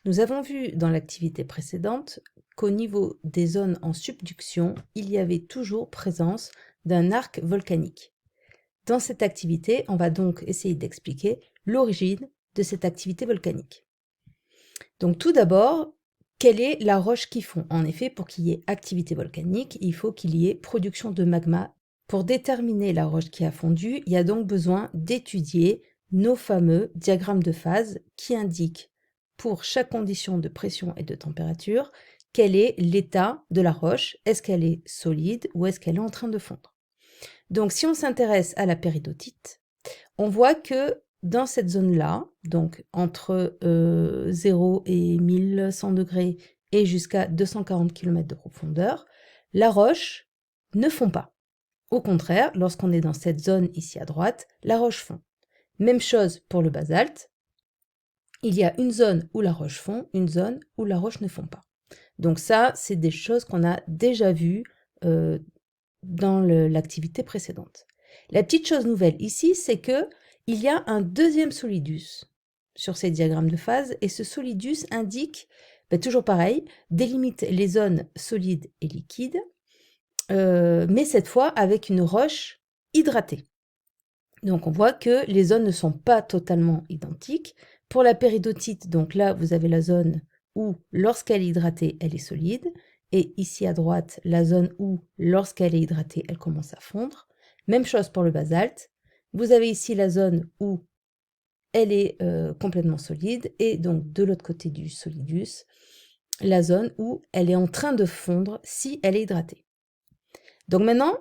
Nous avons vu dans l'activité précédente qu'au niveau des zones en subduction, il y avait toujours présence d'un arc volcanique. Dans cette activité, on va donc essayer d'expliquer l'origine de cette activité volcanique. Donc tout d'abord, quelle est la roche qui fond? En effet, pour qu'il y ait activité volcanique, il faut qu'il y ait production de magma. Pour déterminer la roche qui a fondu, il y a donc besoin d'étudier nos fameux diagrammes de phase qui indiquent pour chaque condition de pression et de température quel est l'état de la roche. Est-ce qu'elle est solide ou est-ce qu'elle est en train de fondre? Donc si on s'intéresse à la péridotite, on voit que dans cette zone-là, donc entre 0 et 1100 degrés et jusqu'à 240 km de profondeur, la roche ne fond pas. Au contraire, lorsqu'on est dans cette zone ici à droite, la roche fond. Même chose pour le basalte. Il y a une zone où la roche fond, une zone où la roche ne fond pas. Donc ça, c'est des choses qu'on a déjà vues dans l'activité précédente. La petite chose nouvelle ici, c'est que il y a un deuxième solidus sur ces diagrammes de phase, et ce solidus indique, toujours pareil, délimite les zones solides et liquides, mais cette fois avec une roche hydratée. Donc on voit que les zones ne sont pas totalement identiques. Pour la péridotite, donc là vous avez la zone où lorsqu'elle est hydratée, elle est solide, et ici à droite, la zone où lorsqu'elle est hydratée, elle commence à fondre. Même chose pour le basalte. Vous avez ici la zone où elle est complètement solide, et donc de l'autre côté du solidus, la zone où elle est en train de fondre si elle est hydratée. Donc maintenant,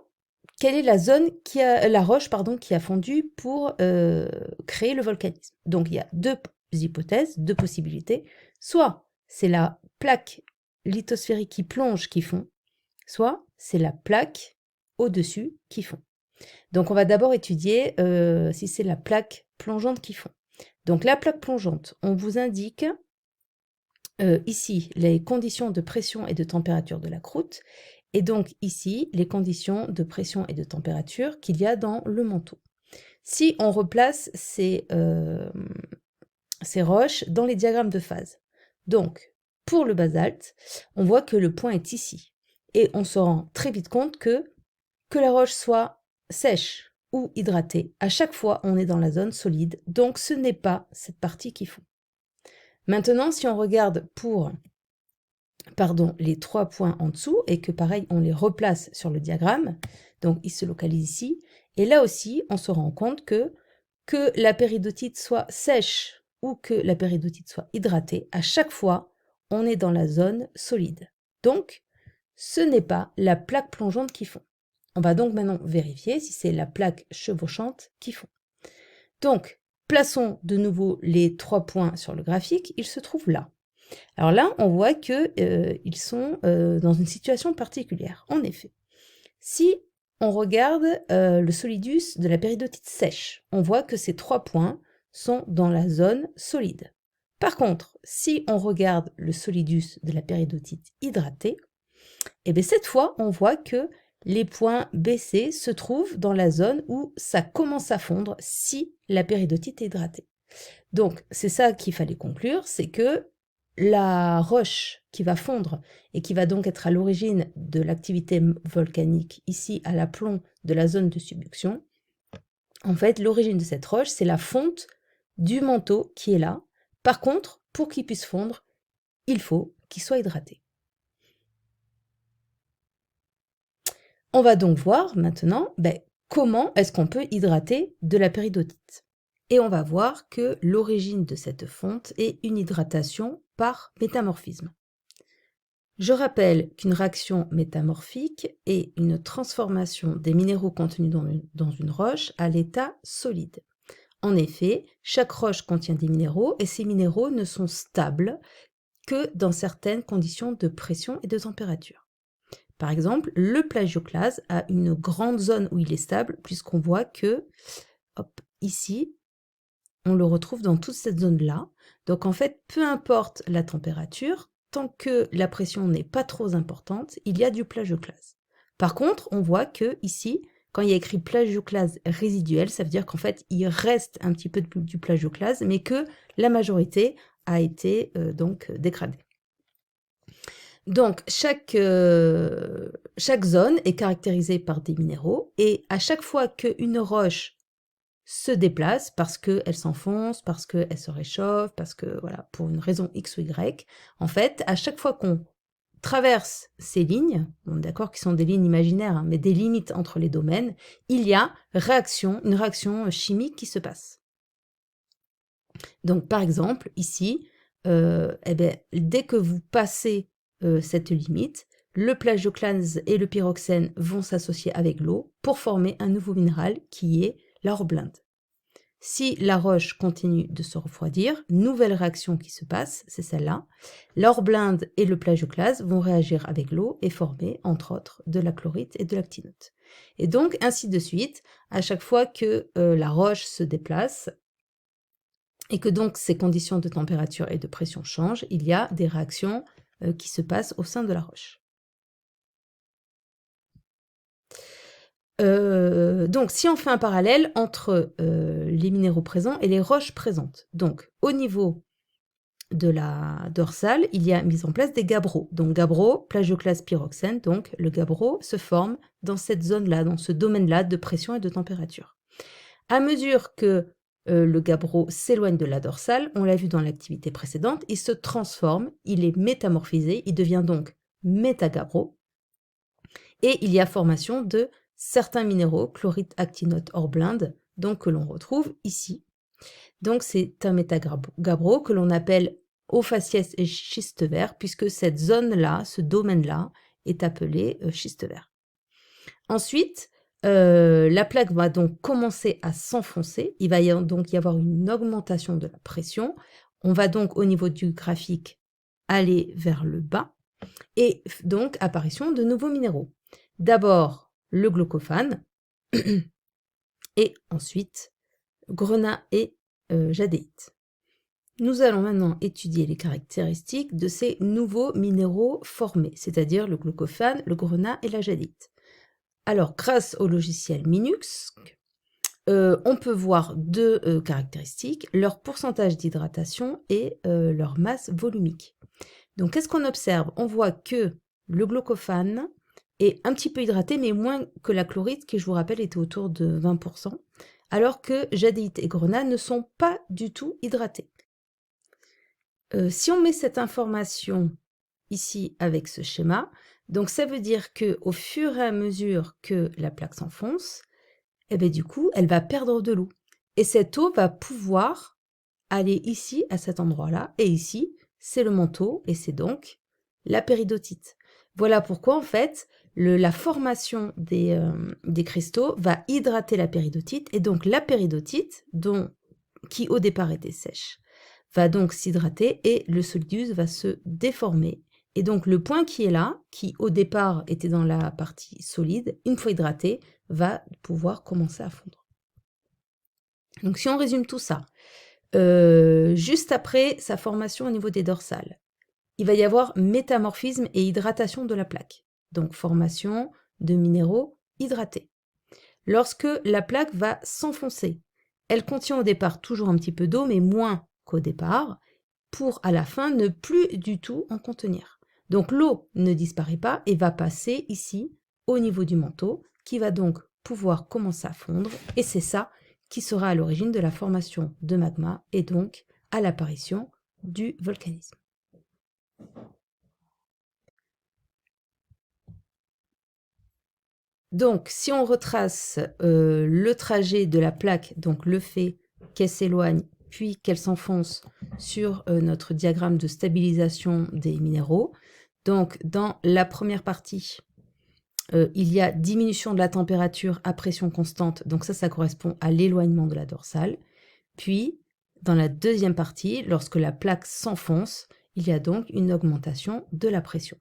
quelle est la roche qui a fondu pour créer le volcanisme? Donc il y a deux hypothèses, deux possibilités. Soit c'est la plaque lithosphérique qui plonge qui fond, soit c'est la plaque au-dessus qui fond. Donc on va d'abord étudier si c'est la plaque plongeante qui fond. Donc la plaque plongeante, on vous indique ici les conditions de pression et de température de la croûte, et donc ici les conditions de pression et de température qu'il y a dans le manteau. Si on replace ces roches dans les diagrammes de phase, donc pour le basalte, on voit que le point est ici, et on se rend très vite compte que la roche soit sèche ou hydratée, à chaque fois on est dans la zone solide, donc ce n'est pas cette partie qui fond. Maintenant, si on regarde pour les 3 points en dessous, et que pareil, on les replace sur le diagramme, donc ils se localisent ici, et là aussi, on se rend compte que la péridotite soit sèche ou que la péridotite soit hydratée, à chaque fois, on est dans la zone solide. Donc, ce n'est pas la plaque plongeante qui fond. On va donc maintenant vérifier si c'est la plaque chevauchante qui fond. Donc, plaçons de nouveau les 3 points sur le graphique, ils se trouvent là. Alors là, on voit qu'ils sont dans une situation particulière. En effet, si on regarde le solidus de la péridotite sèche, on voit que ces 3 points sont dans la zone solide. Par contre, si on regarde le solidus de la péridotite hydratée, et bien cette fois, on voit que les points BC se trouvent dans la zone où ça commence à fondre si la péridotite est hydratée. Donc, c'est ça qu'il fallait conclure, c'est que la roche qui va fondre et qui va donc être à l'origine de l'activité volcanique ici à l'aplomb de la zone de subduction, en fait, l'origine de cette roche, c'est la fonte du manteau qui est là. Par contre, pour qu'il puisse fondre, il faut qu'il soit hydraté. On va donc voir maintenant comment est-ce qu'on peut hydrater de la péridotite. Et on va voir que l'origine de cette fonte est une hydratation par métamorphisme. Je rappelle qu'une réaction métamorphique est une transformation des minéraux contenus dans une roche à l'état solide. En effet, chaque roche contient des minéraux et ces minéraux ne sont stables que dans certaines conditions de pression et de température. Par exemple, le plagioclase a une grande zone où il est stable, puisqu'on voit que, ici, on le retrouve dans toute cette zone-là. Donc en fait, peu importe la température, tant que la pression n'est pas trop importante, il y a du plagioclase. Par contre, on voit que ici, quand il y a écrit plagioclase résiduel, ça veut dire qu'en fait, il reste un petit peu du plagioclase, mais que la majorité a été donc dégradée. Donc, chaque zone est caractérisée par des minéraux et à chaque fois qu'une roche se déplace, parce qu'elle s'enfonce, parce qu'elle se réchauffe, parce que, voilà, pour une raison X ou Y, en fait, à chaque fois qu'on traverse ces lignes, on est d'accord qu'ils sont des lignes imaginaires, hein, mais des limites entre les domaines, il y a une réaction chimique qui se passe. Donc, par exemple, ici, dès que vous passez cette limite, le plagioclase et le pyroxène vont s'associer avec l'eau pour former un nouveau minéral qui est la horblinde. Si la roche continue de se refroidir, nouvelle réaction qui se passe, c'est celle-là. La horblinde et le plagioclase vont réagir avec l'eau et former, entre autres, de la chlorite et de l'actinote. Et donc, ainsi de suite, à chaque fois que la roche se déplace, et que donc ces conditions de température et de pression changent, il y a des réactions qui se passent au sein de la roche. Donc, si on fait un parallèle entre les minéraux présents et les roches présentes, donc au niveau de la dorsale, il y a mis en place des gabbros. Donc, gabbro, plagioclase, pyroxène, donc le gabbro se forme dans cette zone-là, dans ce domaine-là de pression et de température. À mesure que le gabbro s'éloigne de la dorsale, on l'a vu dans l'activité précédente, il se transforme, il est métamorphisé, il devient donc métagabbro, et il y a formation de certains minéraux, chlorite, actinote, horblinde, donc que l'on retrouve ici. Donc c'est un métagabbro que l'on appelle eau faciès et schiste vert, puisque cette zone-là, ce domaine-là, est appelé schiste vert. Ensuite, la plaque va donc commencer à s'enfoncer. Il va donc y avoir une augmentation de la pression. On va donc au niveau du graphique aller vers le bas et donc apparition de nouveaux minéraux. D'abord le glaucophane et ensuite grenat et jadéite. Nous allons maintenant étudier les caractéristiques de ces nouveaux minéraux formés, c'est-à-dire le glaucophane, le grenat et la jadéite. Alors, grâce au logiciel Minux, on peut voir deux caractéristiques, leur pourcentage d'hydratation et leur masse volumique. Donc, qu'est-ce qu'on observe? On voit que le glaucophane est un petit peu hydraté, mais moins que la chlorite, qui, je vous rappelle, était autour de 20%, alors que jadéite et grenat ne sont pas du tout hydratés. Si on met cette information ici avec ce schéma, donc ça veut dire que au fur et à mesure que la plaque s'enfonce, du coup, elle va perdre de l'eau. Et cette eau va pouvoir aller ici, à cet endroit-là, et ici, c'est le manteau, et c'est donc la péridotite. Voilà pourquoi, en fait, la formation des cristaux va hydrater la péridotite, et donc la péridotite, qui au départ était sèche, va donc s'hydrater, et le solidus va se déformer. Et donc le point qui est là, qui au départ était dans la partie solide, une fois hydraté, va pouvoir commencer à fondre. Donc si on résume tout ça, juste après sa formation au niveau des dorsales, il va y avoir métamorphisme et hydratation de la plaque. Donc formation de minéraux hydratés. Lorsque la plaque va s'enfoncer, elle contient au départ toujours un petit peu d'eau, mais moins qu'au départ, pour à la fin ne plus du tout en contenir. Donc l'eau ne disparaît pas et va passer ici au niveau du manteau, qui va donc pouvoir commencer à fondre, et c'est ça qui sera à l'origine de la formation de magma et donc à l'apparition du volcanisme. Donc, si on retrace le trajet de la plaque, donc le fait qu'elle s'éloigne puis qu'elle s'enfonce sur notre diagramme de stabilisation des minéraux, donc dans la première partie, il y a diminution de la température à pression constante, donc ça correspond à l'éloignement de la dorsale. Puis, dans la deuxième partie, lorsque la plaque s'enfonce, il y a donc une augmentation de la pression.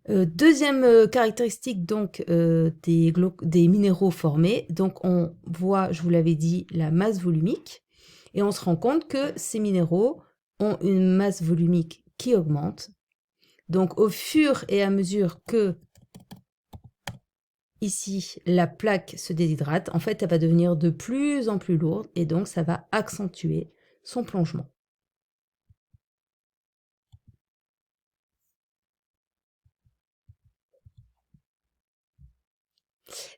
Deuxième caractéristique donc des minéraux formés, donc on voit, je vous l'avais dit, la masse volumique, et on se rend compte que ces minéraux ont une masse volumique qui augmente. Donc au fur et à mesure que ici la plaque se déshydrate, en fait elle va devenir de plus en plus lourde, et donc ça va accentuer son plongement.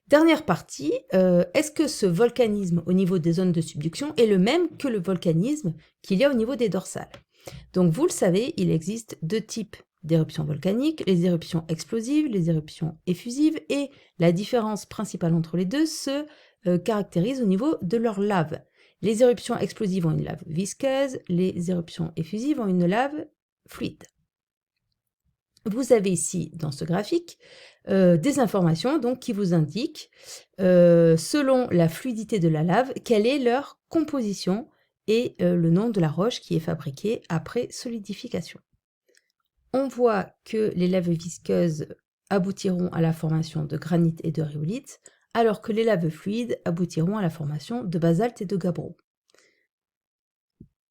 Dernière partie, est-ce que ce volcanisme au niveau des zones de subduction est le même que le volcanisme qu'il y a au niveau des dorsales? Donc vous le savez, il existe deux types d'éruptions volcaniques, les éruptions explosives, les éruptions effusives, et la différence principale entre les deux se caractérise au niveau de leur lave. Les éruptions explosives ont une lave visqueuse, les éruptions effusives ont une lave fluide. Vous avez ici, dans ce graphique, des informations donc, qui vous indiquent, selon la fluidité de la lave, quelle est leur composition et le nom de la roche qui est fabriquée après solidification. On voit que les laves visqueuses aboutiront à la formation de granit et de rhyolite, alors que les laves fluides aboutiront à la formation de basalte et de gabbro.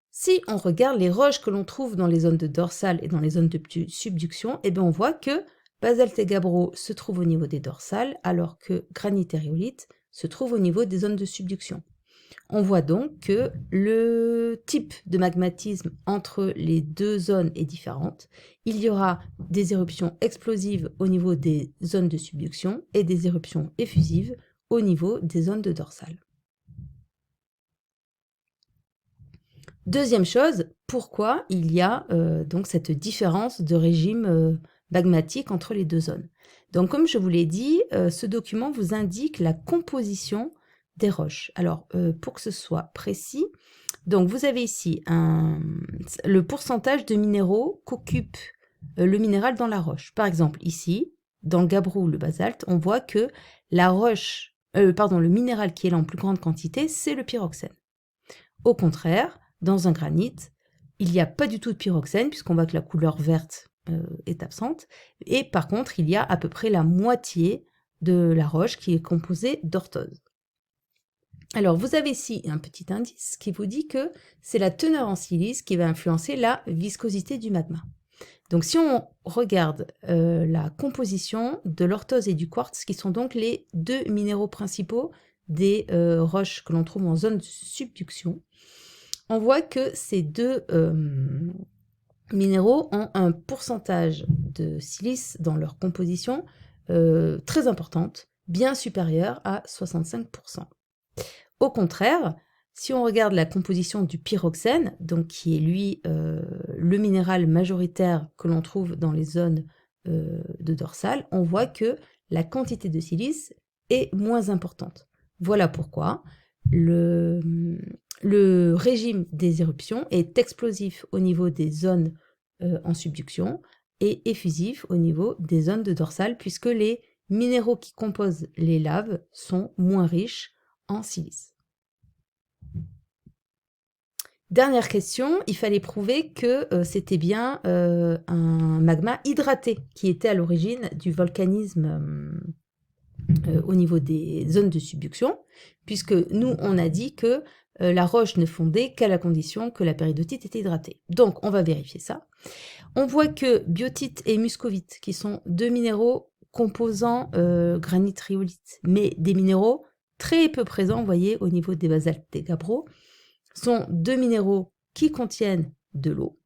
Si on regarde les roches que l'on trouve dans les zones de dorsales et dans les zones de subduction, eh bien on voit que basalte et gabbro se trouvent au niveau des dorsales, alors que granit et rhyolite se trouvent au niveau des zones de subduction. On voit donc que le type de magmatisme entre les deux zones est différent. Il y aura des éruptions explosives au niveau des zones de subduction et des éruptions effusives au niveau des zones de dorsales. Deuxième chose, pourquoi il y a donc cette différence de régime magmatique entre les deux zones? Donc comme je vous l'ai dit, ce document vous indique la composition des roches. Alors pour que ce soit précis, donc vous avez ici le pourcentage de minéraux qu'occupe le minéral dans la roche. Par exemple ici, dans le gabbro ou le basalte, on voit que le minéral qui est là en plus grande quantité, c'est le pyroxène. Au contraire, dans un granit, il n'y a pas du tout de pyroxène, puisqu'on voit que la couleur verte est absente, et par contre, il y a à peu près la moitié de la roche qui est composée d'orthose. Alors, vous avez ici un petit indice qui vous dit que c'est la teneur en silice qui va influencer la viscosité du magma. Donc, si on regarde la composition de l'orthose et du quartz, qui sont donc les deux minéraux principaux des roches que l'on trouve en zone de subduction, on voit que ces deux minéraux ont un pourcentage de silice dans leur composition très importante, bien supérieure à 65%. Au contraire, si on regarde la composition du pyroxène, donc qui est lui le minéral majoritaire que l'on trouve dans les zones de dorsale, on voit que la quantité de silice est moins importante. Voilà pourquoi le régime des éruptions est explosif au niveau des zones en subduction et effusif au niveau des zones de dorsale, puisque les minéraux qui composent les laves sont moins riches en silice. Dernière question, il fallait prouver que c'était bien un magma hydraté qui était à l'origine du volcanisme au niveau des zones de subduction, puisque nous, on a dit que la roche ne fondait qu'à la condition que la péridotite était hydratée. Donc, on va vérifier ça. On voit que biotite et muscovite, qui sont deux minéraux composant granit-rhyolite, mais des minéraux très peu présents, vous voyez, au niveau des basaltes des gabbros, sont deux minéraux qui contiennent de l'eau,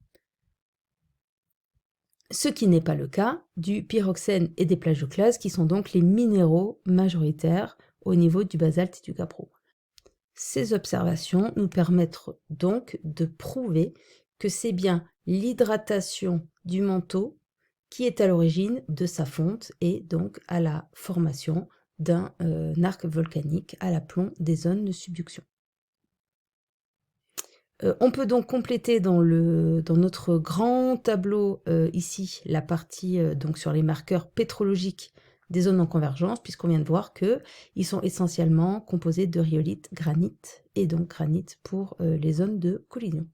ce qui n'est pas le cas du pyroxène et des plagioclases, qui sont donc les minéraux majoritaires au niveau du basalte et du gabbro. Ces observations nous permettent donc de prouver que c'est bien l'hydratation du manteau qui est à l'origine de sa fonte et donc à la formation d'un arc volcanique à l'aplomb des zones de subduction. On peut donc compléter dans notre grand tableau ici la partie donc sur les marqueurs pétrologiques des zones en convergence, puisqu'on vient de voir qu'ils sont essentiellement composés de rhyolite, granit, et donc granit pour les zones de collision.